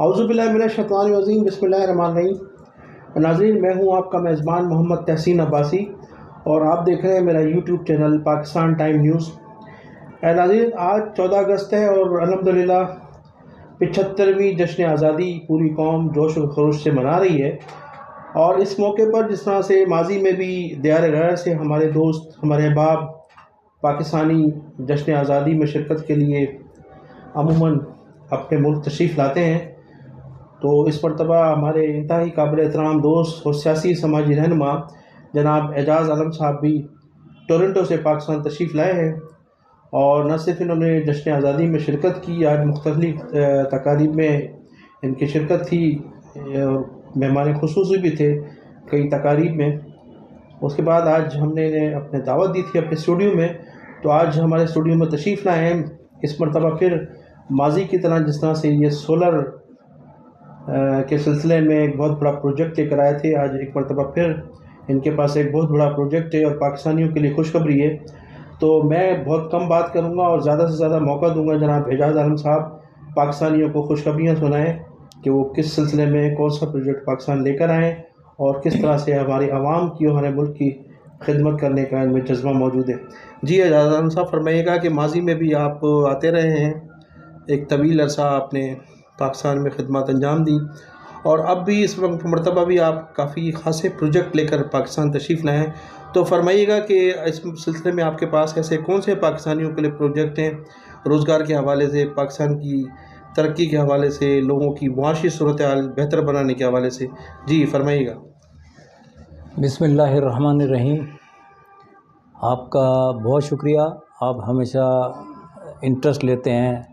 औज़ुबिल्लाहिमिनश्शैतानिर्रजीम बिस्मिल्लाहिर्रहमानिर्रहीम। नाज़रीन, मैं हूँ आपका मेज़बान मोहम्मद तहसीन अब्बासी और आप देख रहे हैं मेरा YouTube channel Pakistan time news. नाज़रीन, आज 14 अगस्त है और अल्हम्दुलिल्लाह 75वीं जश्न आज़ादी पूरी कौम जोश व खरोश से मना रही है। और इस मौके पर जिस तरह से माजी में भी दियार गैर से हमारे दोस्त, हमारे अहबाब पाकिस्तानी जश्न आज़ादी में शिरकत के लिए अमूमन अपने मुल्क तशरीफ़ लाते हैं, तो इस मरतबा हमारे इंतहाई काबिल एहतराम दोस्त और सियासी समाजी रहनुमा जनाब एजाज़ आलम साहब भी टोरंटो से पाकिस्तान तशरीफ़ लाए हैं। और न सिर्फ इन्होंने जश्न आज़ादी में शिरकत की, आज मुख्तलिफ़ तकारीब में इनकी शिरकत थी, मेहमान खुसूसी भी थे कई तकारीब में। उसके बाद आज हमने इन्हें अपने दावत दी थी अपने स्टूडियो में, तो आज हमारे स्टूडियो में तशरीफ़ लाए हैं। इस मरतबा फिर माजी की तरह जिस तरह से ये सोलर के सिलसिले में एक बहुत बड़ा प्रोजेक्ट लेकर आए थे, आज एक मरतबा फिर इनके पास एक बहुत बड़ा प्रोजेक्ट है और पाकिस्तानियों के लिए खुशखबरी है। तो मैं बहुत कम बात करूंगा और ज़्यादा से ज़्यादा मौका दूंगा जनाब एजाज़ आलम साहब पाकिस्तानियों को खुशखबरियाँ सुनाएं कि वो किस सिलसिले में कौन सा प्रोजेक्ट पाकिस्तान लेकर आएँ और किस तरह से हमारी आवाम की और हमारे मुल्क की खिदमत करने का इनमें जज्बा मौजूद है। जी एजाज़ आलम साहब, फरमाइएगा कि माजी में भी आप आते रहे हैं, एक तवील अरसा आपने पाकिस्तान में खिदमत अंजाम दी और अब भी इस वक्त मरतबा भी आप काफ़ी ख़ासे प्रोजेक्ट लेकर पाकिस्तान तशरीफ़ लाए हैं। तो फरमाइएगा कि इस सिलसिले में आपके पास ऐसे कौन से पाकिस्तानियों के लिए प्रोजेक्ट हैं, रोज़गार के हवाले से, पाकिस्तान की तरक्की के हवाले से, लोगों की मुआशी सूरत हाल बेहतर बनाने के हवाले से। जी फरमाइएगा। बिस्मिल्लाहिर्रहमानिर्रहीम। आपका बहुत शुक्रिया। आप हमेशा इंटरेस्ट लेते हैं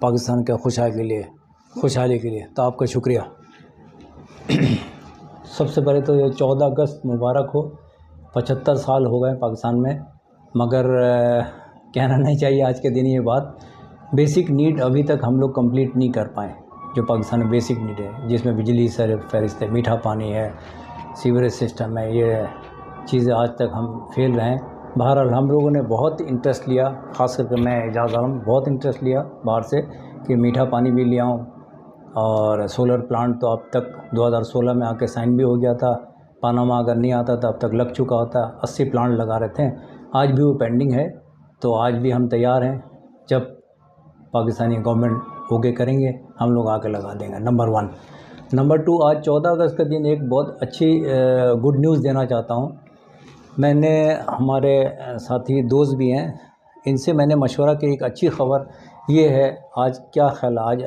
पाकिस्तान के खुशहाली के लिए, तो आपका शुक्रिया। सबसे पहले तो ये 14 अगस्त मुबारक हो। 75 साल हो गए पाकिस्तान में, मगर कहना नहीं चाहिए आज के दिन ये बात। बेसिक नीड अभी तक हम लोग कंप्लीट नहीं कर पाए, जो पाकिस्तान में बेसिक नीड है, जिसमें बिजली सर फहरिस्त है, मीठा पानी है, सीवरेज सिस्टम है, ये चीज़ें आज तक हम फेल रहे हैं। बहरहाल हम लोगों ने बहुत इंटरेस्ट लिया, ख़ास करके मैं एजाज़ आलम बहुत इंटरेस्ट लिया बाहर से कि मीठा पानी भी ले आऊँ। और सोलर प्लांट तो अब तक 2016 में आके साइन भी हो गया था। पानामा अगर नहीं आता था अब तक लग चुका होता। 80 प्लांट लगा रहे थे, आज भी वो पेंडिंग है। तो आज भी हम तैयार हैं, जब पाकिस्तानी गवर्नमेंट ओके करेंगे हम लोग आके लगा देंगे। नंबर 1। नंबर 2, आज 14 अगस्त का दिन एक बहुत अच्छी गुड न्यूज़ देना चाहता हूँ। मैंने हमारे साथी दोस्त भी हैं, इनसे मैंने मशवरा की एक अच्छी खबर ये है। आज क्या ख्याल, आज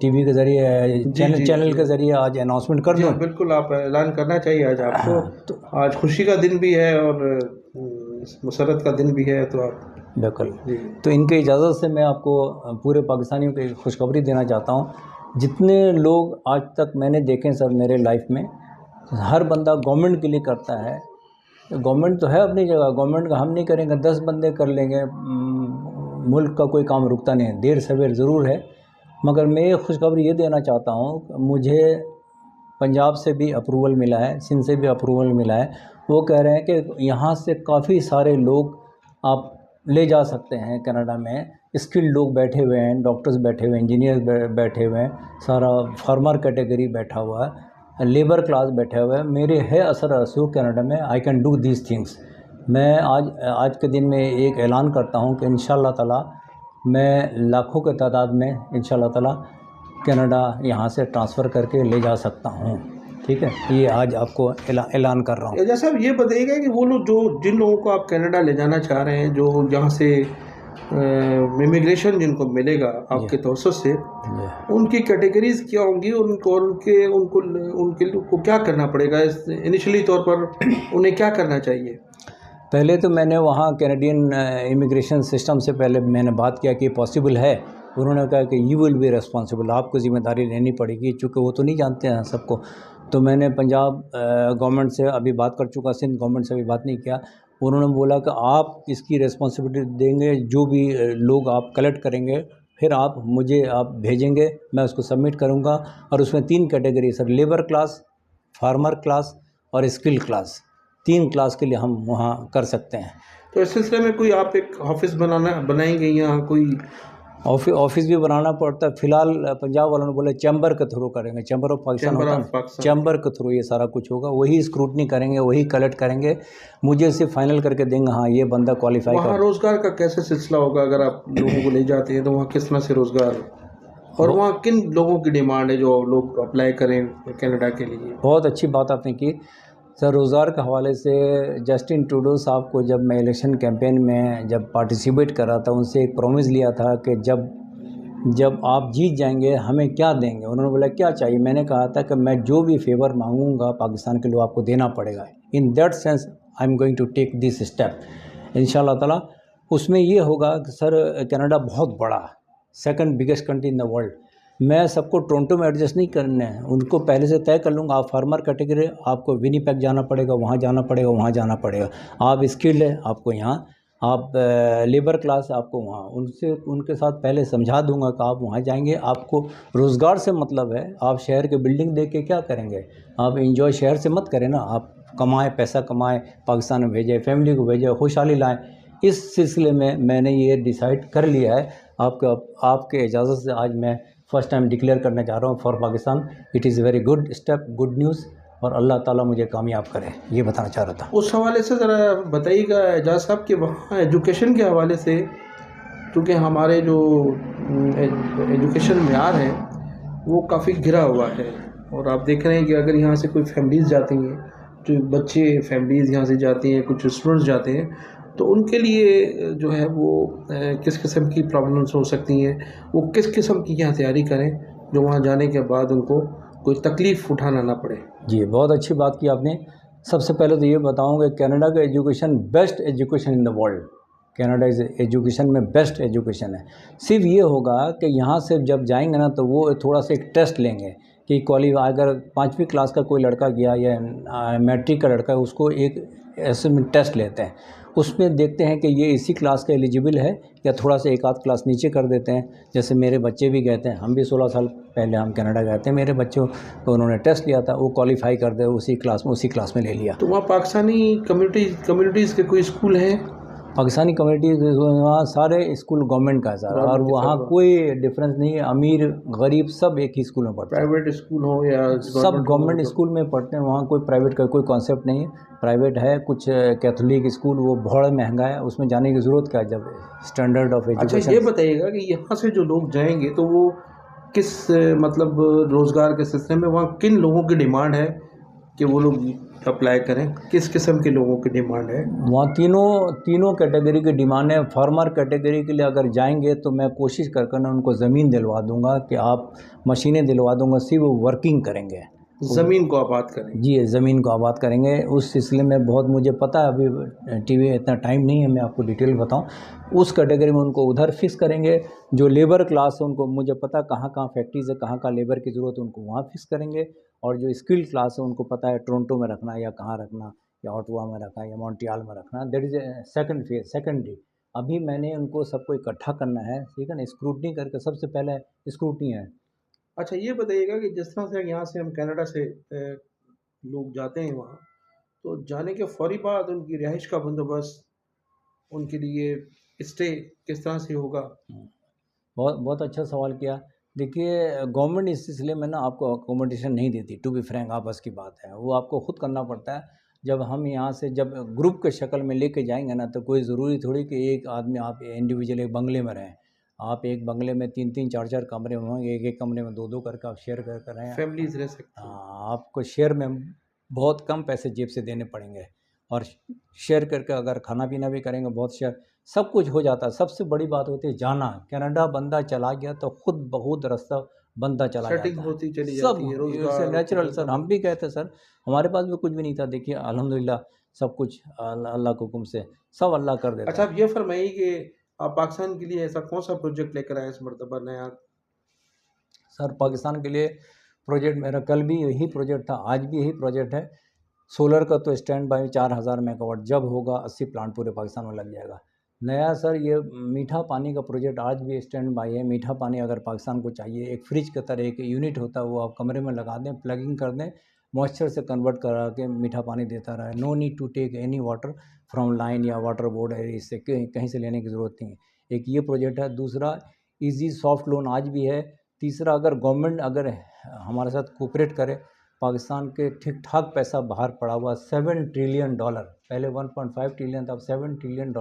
टीवी के ज़रिए चैनल के ज़रिए आज अनाउंसमेंट कर दूँ? बिल्कुल, आप ऐलान करना चाहिए आज आपको। तो आज खुशी का दिन भी है और मुसरत का दिन भी है, तो आप बिल्कुल। तो इनके इजाज़त से मैं आपको पूरे पाकिस्तानियों को खुशखबरी देना चाहता हूँ। जितने लोग आज तक मैंने देखे सर मेरे लाइफ में, हर बंदा गवर्नमेंट के लिए करता है। गवर्नमेंट तो है अपनी जगह, गवर्नमेंट का हम नहीं करेंगे, 10 बंदे कर लेंगे, मुल्क का कोई काम रुकता नहीं है। देर सवेर ज़रूर है, मगर मैं ये खुशखबरी ये देना चाहता हूँ, मुझे पंजाब से भी अप्रूवल मिला है, सिंध से भी अप्रूवल मिला है। वो कह रहे हैं कि यहाँ से काफ़ी सारे लोग आप ले जा सकते हैं कनाडा में। स्किल्ड लोग बैठे हुए हैं, डॉक्टर्स बैठे हुए हैं, इंजीनियर बैठे हुए हैं, सारा फार्मर कैटेगरी बैठा हुआ है, लेबर क्लास बैठा हुआ है। मेरे है असर रसूख कनाडा में, I can do these things. मैं आज के दिन में एक ऐलान करता हूँ कि इंशाअल्लाह ताला मैं लाखों के तादाद में इंशाअल्लाह ताला कनाडा यहाँ से ट्रांसफ़र करके ले जा सकता हूँ। ठीक है, ये आज आपको ऐलान कर रहा हूँ। जैसा ये बताइएगा कि वो लोग जिन लोगों को आप कनाडा ले जाना चाह रहे हैं, जो यहाँ से इमिग्रेशन जिनको मिलेगा आपके तवज्जुह से, उनकी कैटेगरीज क्या होंगी, उनको क्या करना पड़ेगा? इनिशियली तौर पर उन्हें क्या करना चाहिए? पहले तो मैंने वहाँ कैनेडियन इमिग्रेशन सिस्टम से पहले मैंने बात किया कि पॉसिबल है। उन्होंने कहा कि यू विल बी रिस्पॉन्सिबल, आपको ज़िम्मेदारी लेनी पड़ेगी, चूँकि वो तो नहीं जानते हैं सबको। तो मैंने पंजाब गवर्नमेंट से अभी बात कर चुका, सिंध गवर्नमेंट से अभी बात नहीं किया। उन्होंने बोला कि आप इसकी रिस्पॉन्सिबिलिटी देंगे, जो भी लोग आप कलेक्ट करेंगे फिर आप मुझे भेजेंगे, मैं उसको सबमिट करूँगा। और उसमें 3 category sir, labour class, farmer class और स्किल क्लास, 3 क्लास के लिए हम वहाँ कर सकते हैं। तो इस सिलसिले में कोई आप एक ऑफिस बनाएंगे या कोई ऑफिस भी बनाना पड़ता है। फिलहाल पंजाब वालों ने बोले चैम्बर के थ्रू करेंगे, चैम्बर ऑफ पाकिस्तान चैम्बर होता ऑफ है, पाकिस्तान। चैम्बर के थ्रू ये सारा कुछ होगा, वही स्क्रूटनी करेंगे, वही कलेक्ट करेंगे, मुझे सिर्फ फाइनल करके देंगे हाँ ये बंदा क्वालिफाई वहाँ कर। रोजगार का कैसे सिलसिला होगा? अगर आप लोगों को ले जाते हैं तो वहाँ किस तरह से रोजगार, और वहाँ किन लोगों की डिमांड है जो लोग अप्लाई करें कनाडा के लिए? बहुत अच्छी बात आपने की सर। रोज़गार के हवाले से जस्टिन ट्रूडो साहब को जब मैं इलेक्शन कैंपेन में जब पार्टिसिपेट कर रहा था, उनसे एक प्रॉमिस लिया था कि जब आप जीत जाएंगे हमें क्या देंगे। उन्होंने बोला क्या चाहिए, मैंने कहा था कि मैं जो भी फेवर मांगूंगा पाकिस्तान के लोग आपको देना पड़ेगा। In that sense I am going to take this step इंशाल्लाह ताला। उसमें ये होगा कि सर कनाडा बहुत बड़ा, second biggest country in the world, मैं सबको टोरंटो में एडजस्ट नहीं करना है, उनको पहले से तय कर लूँगा। आप फार्मर कैटेगरी, आपको विनीपेग जाना पड़ेगा, वहाँ जाना पड़ेगा, वहाँ जाना पड़ेगा। आप स्किल्ड है, आपको यहाँ, आप लेबर क्लास आपको वहाँ, उनके साथ पहले समझा दूंगा कि आप वहाँ जाएंगे, आपको रोज़गार से मतलब है। आप शहर के बिल्डिंग देख के क्या करेंगे, आप इंजॉय शहर से मत करें ना, आप कमाएं, पैसा कमाएं, पाकिस्तान में भेजें, फैमिली को भेजें, खुशहाली लाएं। इस सिलसिले में मैंने ये डिसाइड कर लिया है। आपके इजाज़त से आज मैं फर्स्ट टाइम डिक्लेयर करने जा रहा हूँ for Pakistan. It is very good step, good news, और अल्लाह ताला मुझे कामयाब करे, ये बताना चाह रहा था। उस हवाले से ज़रा बताइएगा एजाज साहब कि वहाँ एजुकेशन के हवाले से, क्योंकि हमारे जो एजुकेशन मेयार है वो काफ़ी गिरा हुआ है, और आप देख रहे हैं कि अगर यहाँ से कोई फैमिलीज़ जाती हैं, जो बच्चे फैमिलीज़ यहाँ से जाती हैं, कुछ स्टूडेंट्स जाते हैं, तो उनके लिए जो है वो किस किस्म की प्रॉब्लम्स हो सकती हैं, वो किस किस्म की यहाँ तैयारी करें जो वहाँ जाने के बाद उनको कोई तकलीफ़ उठाना ना पड़े। जी, बहुत अच्छी बात की आपने। सबसे पहले तो ये बताऊंगा कनाडा का education best education in the world. Canada is education में बेस्ट एजुकेशन है। सिर्फ ये होगा कि यहाँ से जब जाएंगे ना तो वो थोड़ा सा एक टेस्ट लेंगे कि क्वालिफाई, अगर 5वीं क्लास का कोई लड़का गया या मैट्रिक का लड़का है, उसको एक ऐसे में टेस्ट लेते हैं, उसमें देखते हैं कि ये इसी क्लास का एलिजिबल है या थोड़ा सा एक आध क्लास नीचे कर देते हैं। जैसे मेरे बच्चे भी गए थे, हम भी 16 साल पहले हम कनाडा गए थे, मेरे बच्चों को उन्होंने टेस्ट लिया था, वो क्वालिफाई कर दे उसी क्लास में ले लिया। तो वहाँ पाकिस्तानी कम्युनिटीज़ के कोई स्कूल हैं? पाकिस्तानी कम्युनिटी वहाँ सारे स्कूल गवर्नमेंट का है सर, और वहाँ कोई डिफरेंस नहीं है, अमीर गरीब सब एक ही स्कूल में पढ़ते हैं। प्राइवेट स्कूल हो या सब गवर्नमेंट स्कूल में पढ़ते हैं, वहाँ कोई प्राइवेट का कोई कॉन्सेप्ट नहीं है। प्राइवेट है कुछ कैथोलिक स्कूल, वो बहुत महंगा है, उसमें जाने की ज़रूरत क्या है जब स्टैंडर्ड ऑफ एजुकेशन। अच्छा, ये बताइएगा कि यहाँ से जो लोग जाएंगे तो वो किस मतलब रोज़गार के सिलसिले में वहाँ किन लोगों की डिमांड है कि वो लोग अप्लाई करें, किस किस्म के लोगों की डिमांड है? वहाँ तीनों कैटेगरी की डिमांड है। फार्मर कैटेगरी के लिए अगर जाएंगे तो मैं कोशिश कर ना उनको ज़मीन दिलवा दूंगा कि आप, मशीनें दिलवा दूंगा, सिर्फ वो वर्किंग करेंगे, ज़मीन को आबाद करें। जी, ज़मीन को आबाद करेंगे। उस सिलसिले में बहुत मुझे पता है, अभी टीवी इतना टाइम नहीं है मैं आपको डिटेल बताऊं। उस कैटेगरी में उनको उधर फिक्स करेंगे। जो लेबर क्लास है उनको मुझे पता कहाँ कहाँ फैक्ट्रीज़ है, कहाँ कहाँ लेबर की ज़रूरत है, उनको वहाँ फिक्स करेंगे। और जो स्किल्ड क्लास है उनको पता है टोरंटो में रखना या कहाँ रखना, या ऑटवा में रखना या मॉन्ट्रियल में रखना। That is a second phase, secondary. अभी मैंने उनको सबको इकट्ठा करना है, ठीक है ना, स्क्रूटनी करके। सबसे पहले स्क्रूटनी है। अच्छा, ये बताइएगा कि जिस तरह से यहाँ से हम कनाडा से लोग जाते हैं वहाँ, तो जाने के फ़ौरी बाद उनकी रिहाइश का बंदोबस्त, उनके लिए स्टे किस तरह से होगा? बहुत बहुत अच्छा सवाल किया। देखिए, गवर्नमेंट इस सिलसिले में ना आपको अकोमोडेशन नहीं देती, टू बी फ्रैंक, आपस की बात है, वो आपको खुद करना पड़ता है। जब हम यहाँ से जब ग्रुप के शक्ल में लेके जाएंगे ना, तो कोई ज़रूरी थोड़ी कि एक आदमी आप इंडिविजुअल एक बंगले में रहें। आप एक बंगले में 3-3 4-4 कमरे होंगे, एक एक कमरे में 2-2 करके आप शेयर कर रहें। फैमिलीज़ रह सकती हैं। हाँ, आपको शेयर में बहुत कम पैसे जेब से देने पड़ेंगे, और शेयर करके अगर खाना पीना भी करेंगे बहुत शेयर, सब कुछ हो जाता है। सबसे बड़ी बात होती है जाना। कनाडा बंदा चला गया तो खुद बहुत रास्ता बंदा चला सेटिंग जाता है, होती चली सब जाती है, रोज़गार नेचुरल सर। हम भी कहते सर, हमारे पास भी कुछ भी नहीं था, देखिए अल्हम्दुलिल्लाह सब कुछ अल्लाह के हुक्म से सब अल्लाह कर देता अच्छा, है। आप ये फरमाइए कि आप पाकिस्तान के लिए ऐसा कौन सा प्रोजेक्ट लेकर आए इस मरतबा नया? सर पाकिस्तान के लिए प्रोजेक्ट मेरा कल भी यही प्रोजेक्ट था, आज भी यही प्रोजेक्ट है। सोलर का तो स्टैंड बाई 4000 मेगावाट, जब होगा 80 प्लांट पूरे पाकिस्तान में लग जाएगा। नया सर ये मीठा पानी का प्रोजेक्ट आज भी स्टैंड बाई है। मीठा पानी अगर पाकिस्तान को चाहिए, एक फ्रिज की तरह एक यूनिट होता है, वो आप कमरे में लगा दें, प्लगिंग कर दें, मॉइस्चर से कन्वर्ट करा के मीठा पानी देता रहे। No need to take any water from line या वाटर बोर्ड है, इससे कहीं से लेने की ज़रूरत नहीं है। एक ये प्रोजेक्ट है। दूसरा इजी सॉफ्ट लोन आज भी है। तीसरा, अगर गवर्नमेंट अगर हमारे साथ कोऑपरेट करे, पाकिस्तान के ठीक ठाक पैसा बाहर पड़ा हुआ, $7 ट्रिलियन, पहले 1.5 ट्रिलियन था, अब $7 ट्रिलियन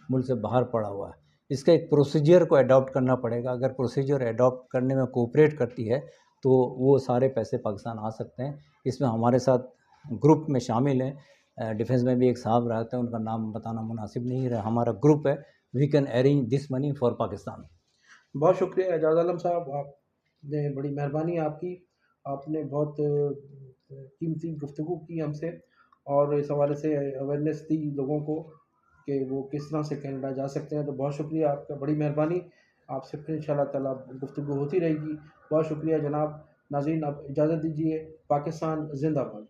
मुल्क से बाहर पड़ा हुआ है। इसका एक प्रोसीजर को अडॉप्ट करना पड़ेगा। अगर प्रोसीजर अडॉप्ट करने में कोऑपरेट करती है तो वो सारे पैसे पाकिस्तान आ सकते हैं। इसमें हमारे साथ ग्रुप में शामिल हैं, डिफेंस में भी एक साहब रहते हैं, उनका नाम बताना मुनासिब नहीं है, हमारा ग्रुप है। We can arrange this money for Pakistan. बहुत शुक्रिया एजाज आलम साहब, आपने बड़ी मेहरबानी आपकी, आपने बहुत कीमती गुफ्तगू की हमसे और इस हवाले से अवेयरनेस दी लोगों को कि वो किस तरह से कनाडा जा सकते हैं। तो बहुत शुक्रिया आपका, बड़ी मेहरबानी। आपसे फिर इंशाल्लाह ताला गुफ्तगू होती रहेगी। बहुत शुक्रिया जनाब। नाज़रीन, अब इजाज़त दीजिए। पाकिस्तान जिंदाबाद।